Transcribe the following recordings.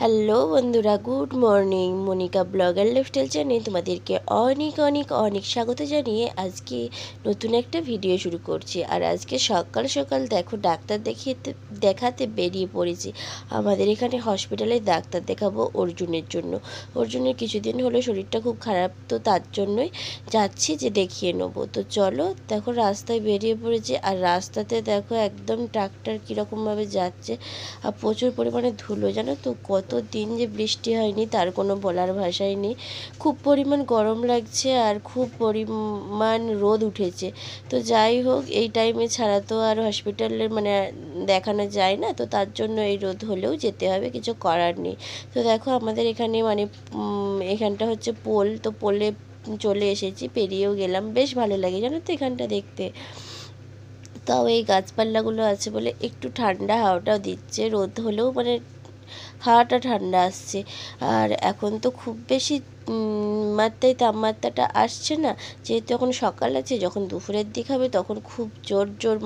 Hello বন্ধুরা, good morning. Monika blogger lifestyle চ্যানেলে তোমাদেরকে অনেক অনেক অনেক স্বাগত জানিয়ে আজকে নতুন একটা ভিডিও শুরু করছি। আর আজকে সকাল সকাল দেখো ডাক্তার দেখাতে বেরিয়ে পড়েছি। আমাদের এখানে হসপিটালে ডাক্তার দেখাবো অর্জুনের জন্য। অর্জুনের কিছুদিন হলো শরীরটা খুব খারাপ, তো তার জন্যই যাচ্ছি যে দেখিয়ে নেবো। তো চলো, দেখো রাস্তায় বেরিয়ে পড়েছি। আর রাস্তাতে দেখো একদম ট্রাক্টর কীরকমভাবে যাচ্ছে, আর প্রচুর পরিমাণে ধুলো। জানো তো, কত দিন যে বৃষ্টি হয়নি তার কোনো বলার ভাষাই নেই। খুব পরিমাণ গরম লাগছে আর খুব পরিমাণ রোদ উঠেছে। তো যাই হোক, এই টাইমে ছাড়া তো আর হসপিটালের দেখানো যায় না, তো তার জন্য এই রোদ হলেও যেতে হবে, কিছু করার নেই। তো দেখো আমাদের এখানে এখানটা হচ্ছে পোল, তো পোলে চলে এসেছি, পেরিয়েও গেলাম। বেশ ভালো লাগে জানো তো এখানটা দেখতে। তাও এই গাছপালাগুলো আছে বলে একটু ঠান্ডা হাওয়াটাও দিচ্ছে। রোদ হলেও হাওয়াটা ঠান্ডা আসছে। আর এখন তো খুব বেশি মাত্রায় তাপমাত্রাটা আসছে না, যেহেতু এখন সকাল আছে। যখন দুপুরের দিক হবে তখন খুব জোর জোর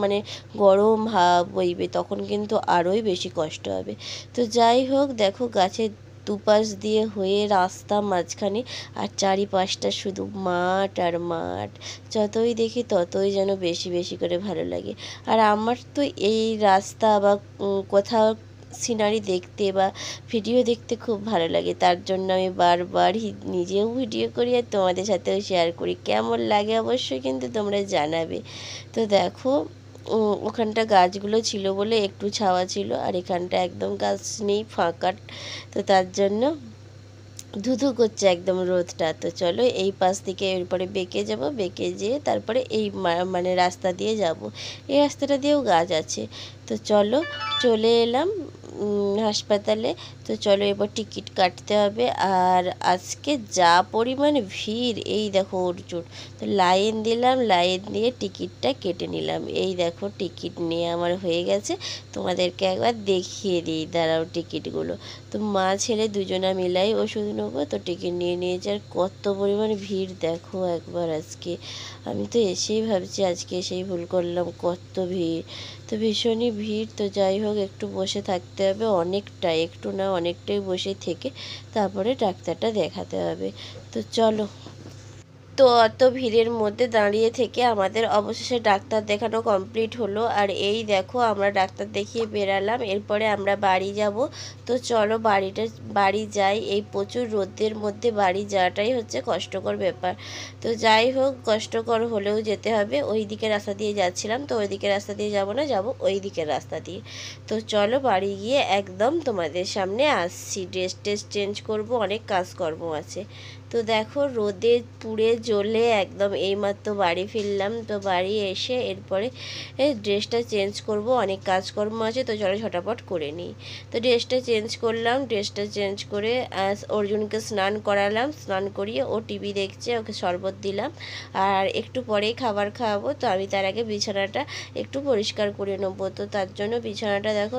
গরম হাওয়া বইবে, তখন কিন্তু আরোই বেশি কষ্ট হবে। তো যাই হোক, দেখো গাছের দুপাশ দিয়ে হয়ে রাস্তা মাঝখানে, আর চারিপাশটা শুধু মাঠ আর মাঠ। যতই দেখি ততই যেন বেশি বেশি করে ভালো লাগে। আর আমার তো এই রাস্তা বা কোথাও সিনারি দেখতে বা ভিডিও দেখতে খুব ভালো লাগে। তার জন্য আমি বারবারই নিজেও ভিডিও করি আর তোমাদের সাথেও শেয়ার করি। কেমন লাগে অবশ্যই কিন্তু তোমরা জানাবে। তো দেখো, ওখানটা গাছগুলো ছিল বলে একটু ছাওয়া ছিল, আর এখানটা একদম গাছ নেই, ফাঁকা। তো তার জন্য ধুধু করছে একদম রোদটা। তো চলো এই পাশ থেকে এরপরে বেঁকে যাব, বেঁকে যেয়ে তারপরে এই রাস্তা দিয়ে যাব। এই রাস্তাটা দিয়েও গাছ আছে। তো চলো, চলে এলাম হাসপাতালে। তো চলো এবার টিকিট কাটতে হবে। আর আজকে যা পরিমাণ ভিড়, এই দেখো অর্জুন। তো লাইন দিলাম, লাইন দিয়ে টিকিটটা কেটে নিলাম। এই দেখো টিকিট নিয়ে আমার হয়ে গেছে। তোমাদেরকে একবার দেখিয়ে দিই, দাঁড়াও টিকিটগুলো। তো মা ছেলে দুজনা মিলাই ওষুধ নেবো, তো টিকিট নিয়ে নিয়েছে। আর কত পরিমাণ ভিড় দেখো একবার আজকে। আমি তো এসেই ভাবছি আজকে এসেই ভুল করলাম, কত ভিড়। তো ভীষণই ভিড়। তো যাই হোক, একটু বসে থাকতে হবে, অনেকটা, একটু না অনেকটাই বসে থেকে তারপরে ডাক্তারটা দেখাতে হবে। তো চলো, তো অত ভিড়ের মধ্যে দাঁড়িয়ে থেকে আমাদের অবশেষে ডাক্তার দেখানো কমপ্লিট হলো। আর এই দেখো আমরা ডাক্তার দেখিয়ে বেরালাম, এরপরে আমরা বাড়ি যাব। তো চলো বাড়ি যাই। এই প্রচুর রোদের মধ্যে বাড়ি যাওয়াটাই হচ্ছে কষ্টকর ব্যাপার। তো যাই হোক, কষ্টকর হলেও যেতে হবে। ওই দিকের রাস্তা দিয়ে যাচ্ছিলাম, তো ওই দিকের রাস্তা দিয়ে যাব না, যাব ওই দিকের রাস্তা দিয়ে। তো চলো বাড়ি গিয়ে একদম তোমাদের সামনে আসছি। ড্রেস চেঞ্জ করব, অনেক কাজকর্ম আছে। তো দেখো রোদে পুড়ে জ্বলে একদম এইমাত্র বাড়ি ফিরলাম। তো বাড়ি এসে এরপরে ড্রেসটা চেঞ্জ করব, অনেক কাজকর্ম আছে, তো চলো ঝটাপট করে নিই। তো ড্রেসটা চেঞ্জ করলাম, ড্রেসটা চেঞ্জ করে অর্জুনকে স্নান করালাম। স্নান করিয়ে ও টিভি দেখছে, ওকে শরবত দিলাম। আর একটু পরেই খাবার খাওয়াবো। তো আমি তার আগে বিছানাটা একটু পরিষ্কার করে নেবো। তো তার জন্য বিছানাটা দেখো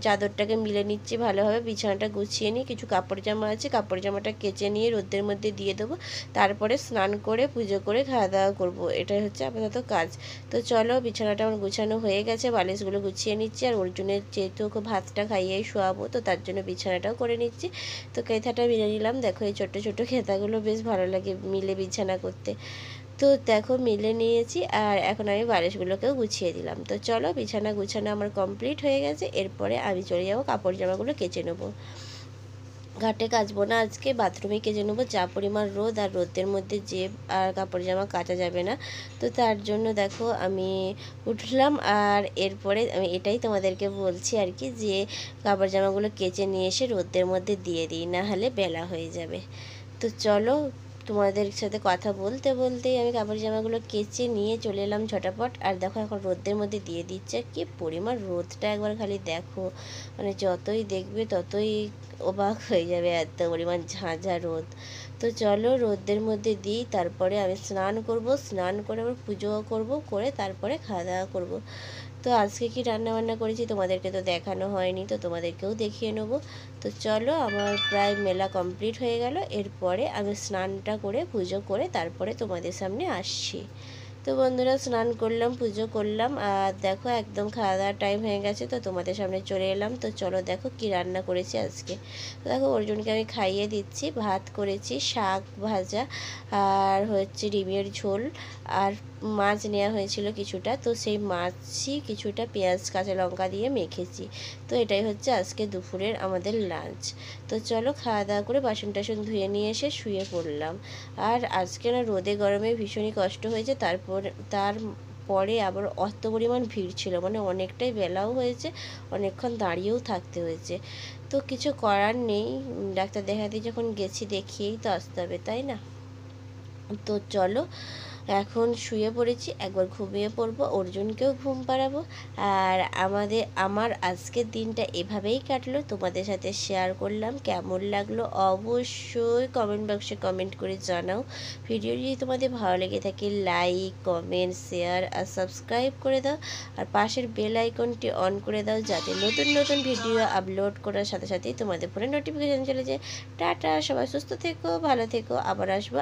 চাদরটাকে মিলে নিচ্ছি ভালোভাবে, বিছানাটা গুছিয়ে নিই। কিছু কাপড় জামা আছে, কাপড় জামাটা কেচে নিয়ে রোদের মধ্যে দিয়ে দেবো। তারপরে স্নান করে পুজো করে খাওয়া দাওয়া করবো, এটাই হচ্ছে আপাতত কাজ। তো চলো, বিছানাটা আমার গুছানো হয়ে গেছে, বালিশগুলো গুছিয়ে নিচ্ছি। আর অর্জুনের যেহেতু ওকে ভাতটা খাইয়েই শোয়াবো, তো তার জন্য বিছানাটাও করে নিচ্ছি। তো কেথাটা মিলে নিলাম। দেখো এই ছোটো ছোটো খেতাগুলো বেশ ভালো লাগে মিলে বিছানা করতে। তো দেখো মিলে নিয়েছি, আর এখন আমি বালিশগুলোকেও গুছিয়ে দিলাম। তো চলো, বিছানা গুছানো আমার কমপ্লিট হয়ে গেছে। এরপরে আমি চলে যাবো কাপড় জামাগুলো কেচে নেবো। ঘাটে কাচবো না আজকে, বাথরুমে কেচে নেবো। যা পরিমাণ রোদ, আর রোদের মধ্যে যে আর কাপড় জামা কাচা যাবে না। তো তার জন্য দেখো আমি উঠলাম। আর এরপরে আমি এটাই তোমাদেরকে বলছি আর কি, যে কাপড় জামাগুলো কেচে নিয়ে এসে রোদের মধ্যে দিয়ে দিই, না হলে বেলা হয়ে যাবে। তো চলো, তোমাদের সাথে কথা বলতে বলতেই আমি কাপড় জামাগুলো কেচে নিয়ে চলে এলাম ঝটাপট। আর দেখো এখন রোদের মধ্যে দিয়ে দিচ্ছে। কি পরিমাণ রোদটা একবার খালি দেখো, যতই দেখবে ততই অবাক হয়ে যাবে, এত পরিমাণ ঝাঁঝা রোদ। তো চলো রোদের মধ্যে দিই, তারপরে আমি স্নান করব, স্নান করে আবার পুজো করব, করে তারপরে খাওয়া দাওয়া করবো। তো আজকে কি রান্না বান্না করেছি তোমাদেরকে তো দেখানো হয়নি, তো তোমাদেরকেও দেখিয়ে নেবো। তো চলো, আমার প্রায় মেলা কমপ্লিট হয়ে গেল। এরপরে আমি স্নানটা করে পুজো করে তারপরে তোমাদের সামনে আসছি। তো বন্ধুরা স্নান করলাম, পুজো করলাম, আর দেখো একদম খাওয়া দাওয়ার টাইম হয়ে গেছে, তো তোমাদের সামনে চলে এলাম। তো চলো দেখো কি রান্না করেছি আজকে। তো দেখো অর্জুনকে আমি খাইয়ে দিচ্ছি। ভাত করেছি, শাক ভাজা, আর হচ্ছে ডিমের ঝোল, আর মাছ নেওয়া হয়েছিল কিছুটা, তো সেই মাছই কিছুটা পেঁয়াজ কাঁচা লঙ্কা দিয়ে মেখেছি। তো এটাই হচ্ছে আজকে দুপুরের আমাদের লাঞ্চ। তো চলো খাওয়া দাওয়া করে বাসন টাসন ধুয়ে নিয়ে এসে শুয়ে পড়লাম। আর আজকে না রোদে গরমে ভীষণই কষ্ট হয়েছে। তারপরে আবার অত পরিমাণ ভিড় ছিল, মানে অনেকটাই বেলাও হয়েছে, অনেকক্ষণ দাঁড়িয়েও থাকতে হয়েছে। তো কিছু করার নেই, ডাক্তার দেখাতে যখন গেছি দেখিয়েই তো আসতে হবে, তাই না? তো চলো এখন শুয়ে পড়েছি, একবার ঘুমিয়ে পড়বো, অর্জুনকেও ঘুম পাড়াবো। আর আমার আজকের দিনটা এভাবেই কাটলো, তোমাদের সাথে শেয়ার করলাম। কেমন লাগলো অবশ্যই কমেন্ট বক্সে কমেন্ট করে জানাও। ভিডিও যদি তোমাদের ভালো লেগে থাকে লাইক কমেন্ট শেয়ার আর সাবস্ক্রাইব করে দাও, আর পাশের বেল আইকনটি অন করে দাও, যাতে নতুন নতুন ভিডিও আপলোড করার সাথে সাথেই তোমাদের ফোনে নোটিফিকেশান চলে যায়। টাটা, সবাই সুস্থ থেকো, ভালো থেকো, আবার আসবো